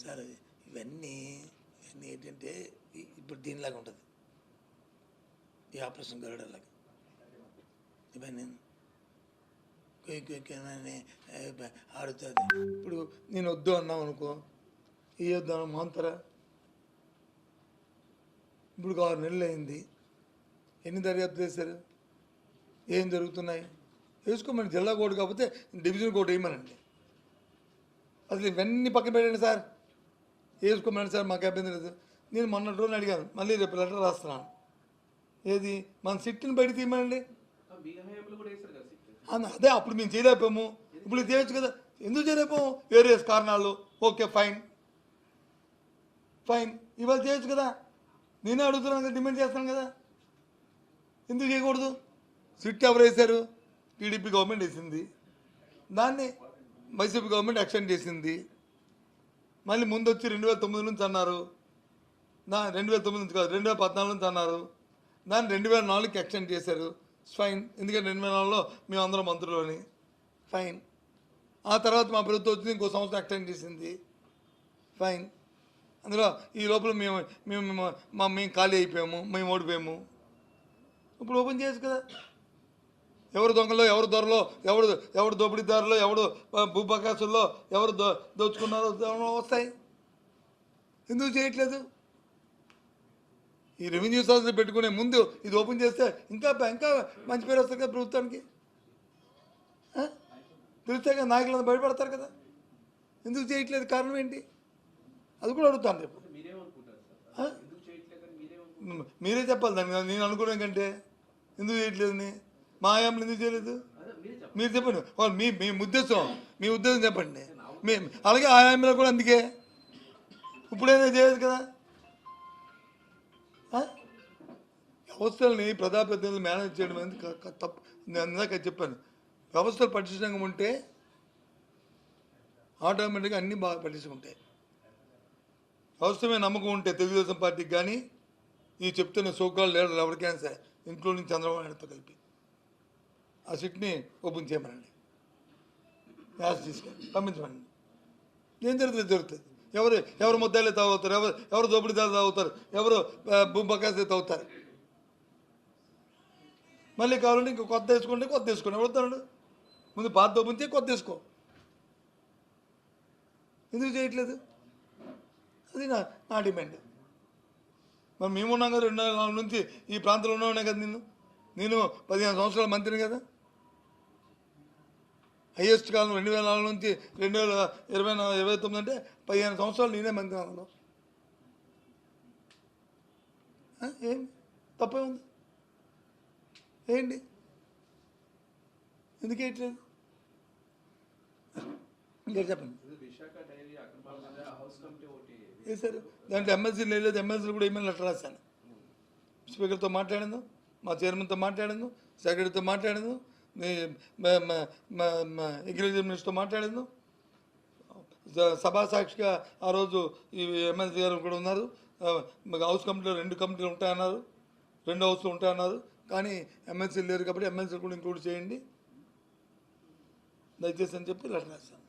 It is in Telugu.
సార్ ఇవన్నీ ఏంటంటే ఇప్పుడు దీనిలాగా ఉంటుంది, ఈ ఆపరేషన్ గరుడలాగా ఇవన్నీ ఆడుతుంది. ఇప్పుడు నేను వద్దు అన్నావు అనుకో, ఈ వద్దు మాంతరా. ఇప్పుడు 6 నెలలు అయింది, ఎన్ని దర్యాప్తు చేశారు, ఏం జరుగుతున్నాయి వేసుకోమని. జిల్లా కోర్టు కాకపోతే డివిజన్ కోర్టు వేయమనండి. అసలు ఇవన్నీ పక్కన పెట్టండి సార్, వేసుకోమనండి సార్, మాకు అభ్యంతరం లేదు. నేను మొన్నటి రోజున అడిగాను, మళ్ళీ రేపు లెటర్ రాస్తున్నాను. ఏది మన సిట్ని బయట తీయమనండి. అదే అప్పుడు మేము చేయలేకపోయాము, ఇప్పుడు చేయొచ్చు కదా. ఎందుకు చేయలేకపోయాము? వేరియస్ కారణాలు. ఓకే ఫైన్, ఇవాళ చేయొచ్చు కదా. నేనే అడుగుతున్నాను కదా, డిమాండ్ చేస్తాను కదా. ఎందుకు చేయకూడదు? సిట్ ఎవరు వేశారు? టీడీపీ గవర్నమెంట్ వేసింది, దాన్ని వైసీపీ గవర్నమెంట్ ఎక్స్టెండ్ చేసింది. మళ్ళీ ముందు వచ్చి 2009 నుంచి అన్నారు, 2009 నుంచి కాదు 2014 నుంచి అన్నారు, దాన్ని 2004కి ఎక్స్టెండ్ చేశారు. ఫైన్, ఎందుకంటే 2004లో మేము అందరం మంత్రులని. ఫైన్. ఆ తర్వాత మా ప్రభుత్వం వచ్చింది, ఇంకో సంవత్సరం ఎక్స్టెండ్ చేసింది. ఫైన్. అందులో ఈ లోపల మేము ఖాళీ అయిపోయాము, మేము ఓడిపోయాము. ఇప్పుడు ఓపెన్ చేయొచ్చు కదా. ఎవరు దొంగలో, ఎవరు దొరలో, ఎవరు దోపిడీదారులో, ఎవరు భూపకాసుల్లో, ఎవరు దోచుకున్నారో వస్తాయి. ఎందుకు చేయట్లేదు? ఈ రెవెన్యూ సోర్స్ని పెట్టుకునే ముందు ఇది ఓపెన్ చేస్తే ఇంకా మంచి పేరు వస్తుంది కదా ప్రభుత్వానికి. తెలిస్తే కదా నాయకులంతా బయటపడతారు కదా. ఎందుకు చేయట్లేదు? కారణం ఏంటి? అది కూడా అడుగుతాను రేపు. మీరే చెప్పాలి దానికి. నేను అనుకునే కంటే ఎందుకు చేయట్లేదని, మా ఆయాంలో ఎందుకు చేయలేదు మీరు చెప్పండి. మీ ఉద్దేశం చెప్పండి. అలాగే ఆయాంలో కూడా అందుకే ఇప్పుడైనా చేయదు కదా. వ్యవస్థల్ని ప్రజాప్రతినిధులు మేనేజ్ చేయడం అనేది తప్పు. నేను అందాక చెప్పాను, వ్యవస్థలు పటిష్టంగా ఉంటే ఆటోమేటిక్గా అన్నీ బాగా పటిష్టంగా ఉంటాయి. వ్యవస్థ మీద నమ్మకం ఉంటే తెలుగుదేశం పార్టీకి కానీ ఈ చెప్తున్న సోకాల్ లీడర్లు ఎవరికైనా సరే, ఇంక్లూడింగ్ చంద్రబాబు నాయుడుతో కలిపి ఆ సిట్ని ఓపెన్ చేయమనండి, మ్యాచ్ తీసుకొని పంపించమనండి. ఏం జరుగుతుంది? ఎవరు ముద్దాయిలే తాగుతారు, ఎవరు దోపిడీదారులు తాగుతారు, ఎవరు భూబకాసే తాగుతారు. మళ్ళీ కావాలంటే ఇంకో కొత్త వేసుకోండి, ఎవరుతాడు ముందు పాత ఓపెన్ చేయి, కొత్త వేసుకో. ఎందుకు చేయట్లేదు? అది నా డిమాండ్. మరి మేమున్నాం కదా, 2004 నుంచి ఈ ప్రాంతంలో ఉన్నానే కదా. నేను 15 సంవత్సరాల మంత్రిని కదా. హైయెస్ట్ కాలం 2004 నుంచి 2029 అంటే 15 సంవత్సరాలు నేనే మంత్రి అందులో. ఏం తప్పే ఉంది? ఏంటి ఎందుకు వేయట్లేదు? ఇంకా చెప్పండి. వేసారు దాంట్లో ఎమ్మెల్సీ లేదు, ఎమ్మెల్సీలు కూడా ఈమెయిల్ లెటర్ రాశాను. స్పీకర్తో మాట్లాడాను, మా చైర్మన్తో మాట్లాడాను, సెక్రటరీతో మాట్లాడాను, ఎగ్జిక్యూటివ్ మినిస్టర్తో మాట్లాడాను. సభా సాక్షిగా ఆ రోజు ఈ ఎమ్మెల్సీ గారు కూడా ఉన్నారు. హౌస్ కమిటీలో 2 కమిటీలు ఉంటాయన్నారు, 2 హౌస్లు ఉంటాయన్నారు. కానీ ఎమ్మెల్సీలు లేరు కాబట్టి ఎమ్మెల్సీలు కూడా ఇంక్లూడ్ చేయండి దయచేసి అని చెప్పి లెటర్ రాశాను.